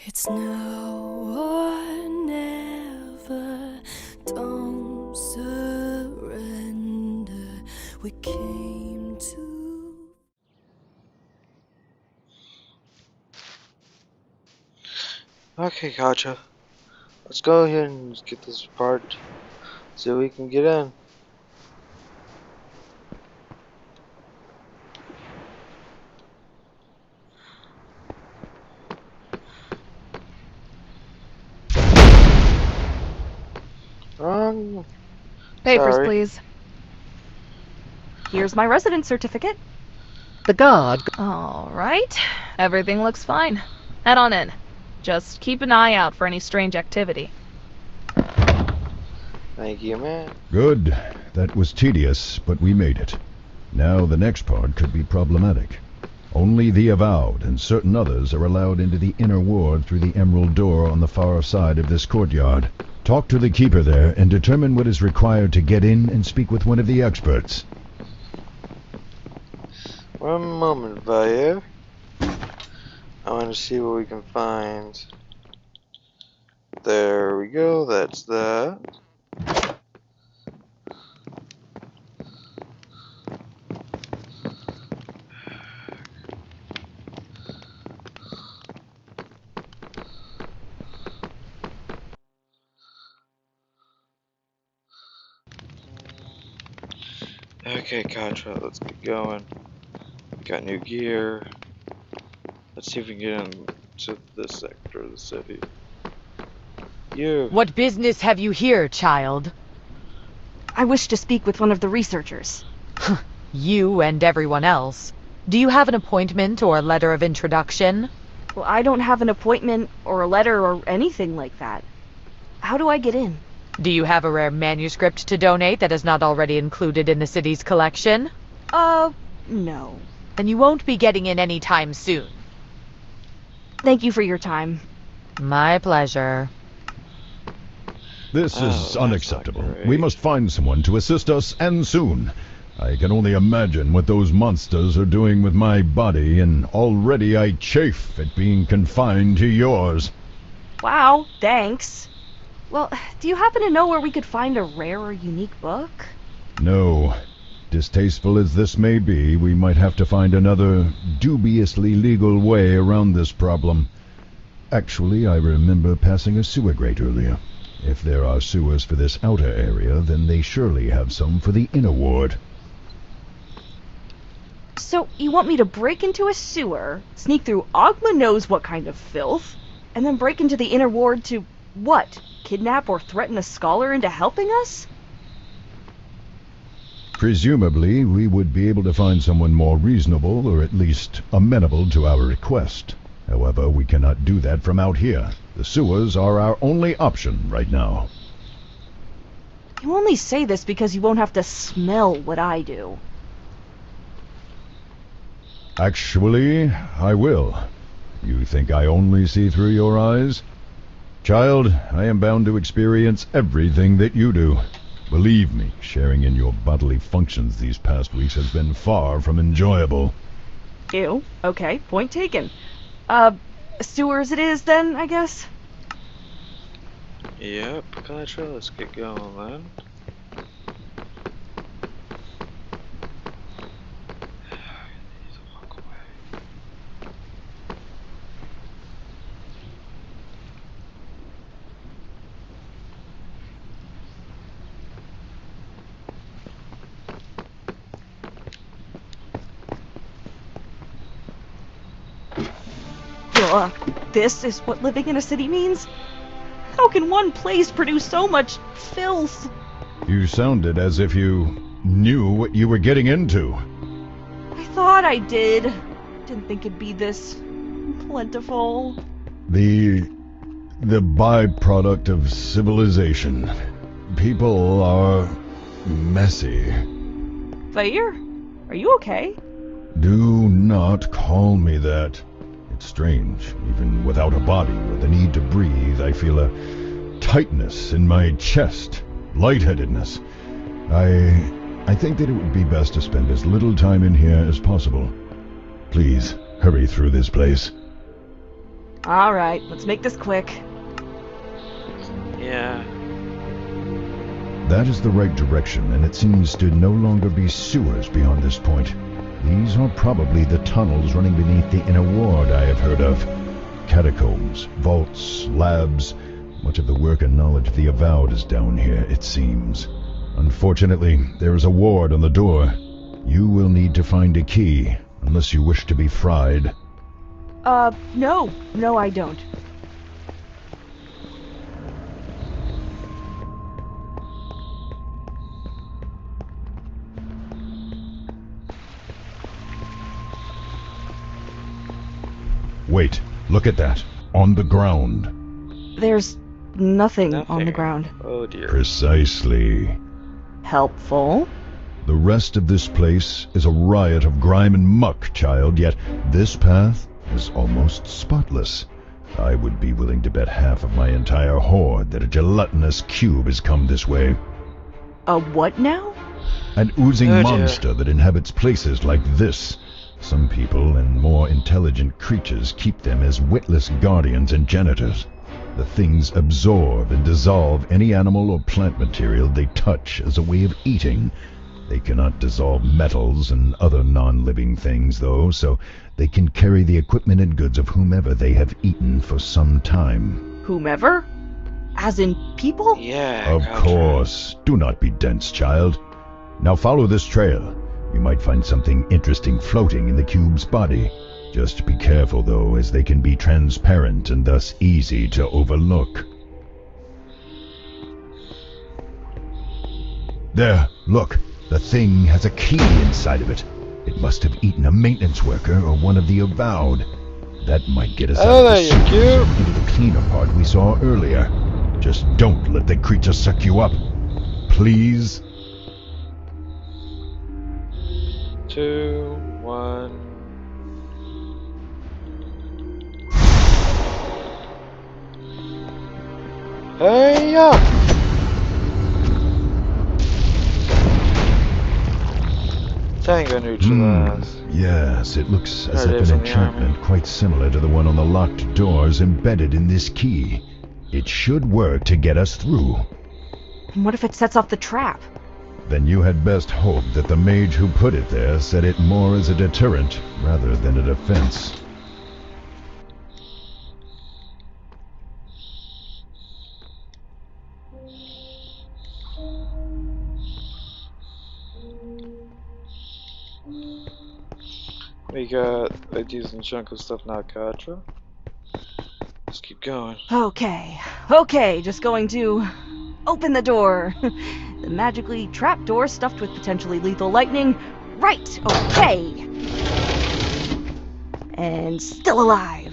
It's now or never. Don't surrender. We came to. Okay, Gotcha. Let's go ahead and get this part so we can get in. Wrong. Papers, Sorry. please. Here's my residence certificate. The guard. All right. Everything looks fine. Head on in. Just keep an eye out for any strange activity. Thank you, man. Good. That was tedious, but we made it. Now the next part could be problematic. Only the Avowed and certain others are allowed into the inner ward through the emerald door on the far side of this courtyard. Talk to the keeper there and determine what is required to get in and speak with one of the experts. One moment, Valle. I want to see what we can find. There we go, that's that. Okay, Contra, let's get going. Got new gear. Let's see if we can get into this sector of the city. You. What business have you here, child? I wish to speak with one of the researchers. You and everyone else. Do you have an appointment or a letter of introduction? Well, I don't have an appointment or a letter or anything like that. How do I get in? Do you have a rare manuscript to donate that is not already included in the city's collection? No. Then you won't be getting in any time soon. Thank you for your time. My pleasure. This Oh, is that's unacceptable. not great. We must find someone to assist us, and soon. I can only imagine what those monsters are doing with my body, and already I chafe at being confined to yours. Wow, thanks. Well, do you happen to know where we could find a rare or unique book? No. Distasteful as this may be, we might have to find another dubiously legal way around this problem. Actually, I remember passing a sewer grate earlier. If there are sewers for this outer area, then they surely have some for the inner ward. So, you want me to break into a sewer, sneak through Ogma knows what kind of filth, and then break into the inner ward to, what, kidnap or threaten a scholar into helping us? Presumably, we would be able to find someone more reasonable, or at least amenable to our request. However, we cannot do that from out here. The sewers are our only option right now. You only say this because you won't have to smell what I do. Actually, I will. You think I only see through your eyes? Child, I am bound to experience everything that you do. Believe me, sharing in your bodily functions these past weeks has been far from enjoyable. Ew. Okay, point taken. Sewers it is then, I guess? Yep, Contra, let's get going then. Walk away. Ugh, this is what living in a city means? How can one place produce so much filth? You sounded as if you knew what you were getting into. I thought I did. Didn't think it'd be this plentiful. The byproduct of civilization. People are messy. Vair, are you okay? Do not call me that. It's strange. Even without a body or the need to breathe, I feel a tightness in my chest, lightheadedness. I think that it would be best to spend as little time in here as possible. Please, hurry through this place. Alright, let's make this quick. Yeah. That is the right direction, and it seems to no longer be sewers beyond this point. These are probably the tunnels running beneath the inner ward I have heard of. Catacombs, vaults, labs. Much of the work and knowledge of the Avowed is down here, it seems. Unfortunately, there is a ward on the door. You will need to find a key, unless you wish to be fried. No. No, I don't. Wait, look at that. On the ground. There's nothing on the Nothing. ground. Oh dear. Precisely. Helpful? The rest of this place is a riot of grime and muck, child, yet this path is almost spotless. I would be willing to bet half of my entire horde that a gelatinous cube has come this way. A what now? An oozing Oh, dear. monster that inhabits places like this. Some people and more intelligent creatures keep them as witless guardians and janitors. The things absorb and dissolve any animal or plant material they touch as a way of eating. They cannot dissolve metals and other non-living things, though, so they can carry the equipment and goods of whomever they have eaten for some time. Whomever? As in people? Yeah. Of gotcha. course. Do not be dense, child. Now follow this trail. You might find something interesting floating in the cube's body. Just be careful, though, as they can be transparent and thus easy to overlook. There, look. The thing has a key inside of it. It must have eaten a maintenance worker or one of the Avowed. That might get us Oh, out of the there you sewers go. and into the cleaner part we saw earlier. Just don't let the creature suck you up. Please? 2, 1. Hey up! Tango neutralized. Yes, it looks as There it if is an on the enchantment armor. quite similar to the one on the locked door is embedded in this key. It should work to get us through. And what if it sets off the trap? Then you had best hope that the mage who put it there set it more as a deterrent rather than a defense. We got a decent chunk of stuff now, Katra. Let's keep going. Okay, just going to open the door. The magically trapped door stuffed with potentially lethal lightning. Right, okay. And still alive.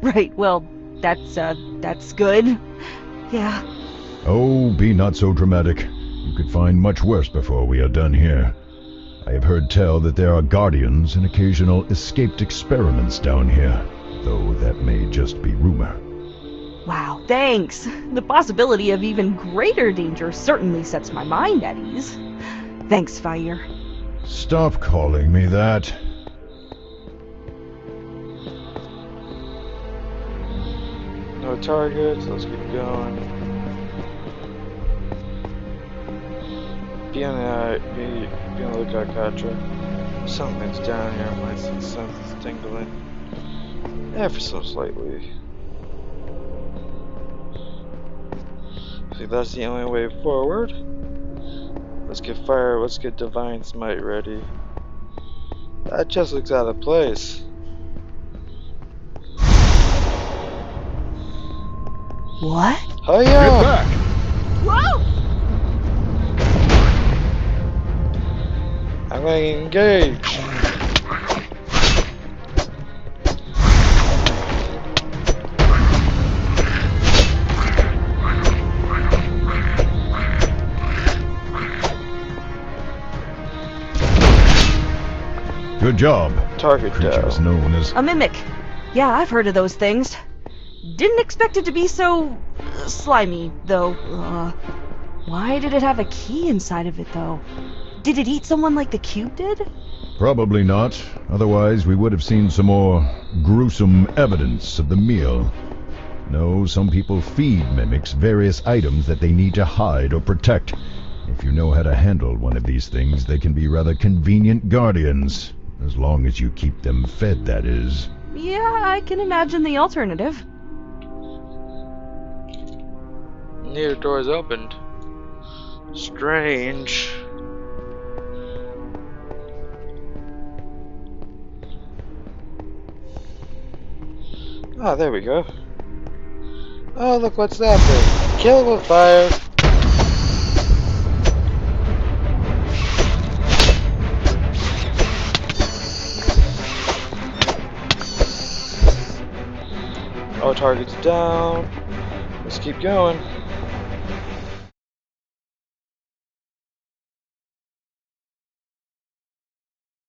Right, well, that's good. Yeah. Oh, be not so dramatic. You could find much worse before we are done here. I have heard tell that there are guardians and occasional escaped experiments down here, though that may just be rumor. Wow, thanks. The possibility of even greater danger certainly sets my mind at ease. Thanks, Fire. Stop calling me that. No targets, let's keep going. Be on the lookout, Katra. Something's down here, my sense is tingling. Ever so slightly. See, that's the only way forward. Let's get fire, let's get Divine Smite ready. That just looks out of place. What? Hiya! Get back! Whoa! I'm going to engage. Good job. Target Creatures down. known as... A mimic. Yeah, I've heard of those things. Didn't expect it to be so slimy, though. Why did it have a key inside of it, though? Did it eat someone like the cube did? Probably not. Otherwise, we would have seen some more gruesome evidence of the meal. No, some people feed mimics various items that they need to hide or protect. If you know how to handle one of these things, they can be rather convenient guardians. As long as you keep them fed, that is. Yeah, I can imagine the alternative. Neither door is opened. Strange. Oh, there we go. Oh, look, what's that thing? Kill it with fire. Oh, target's down. Let's keep going.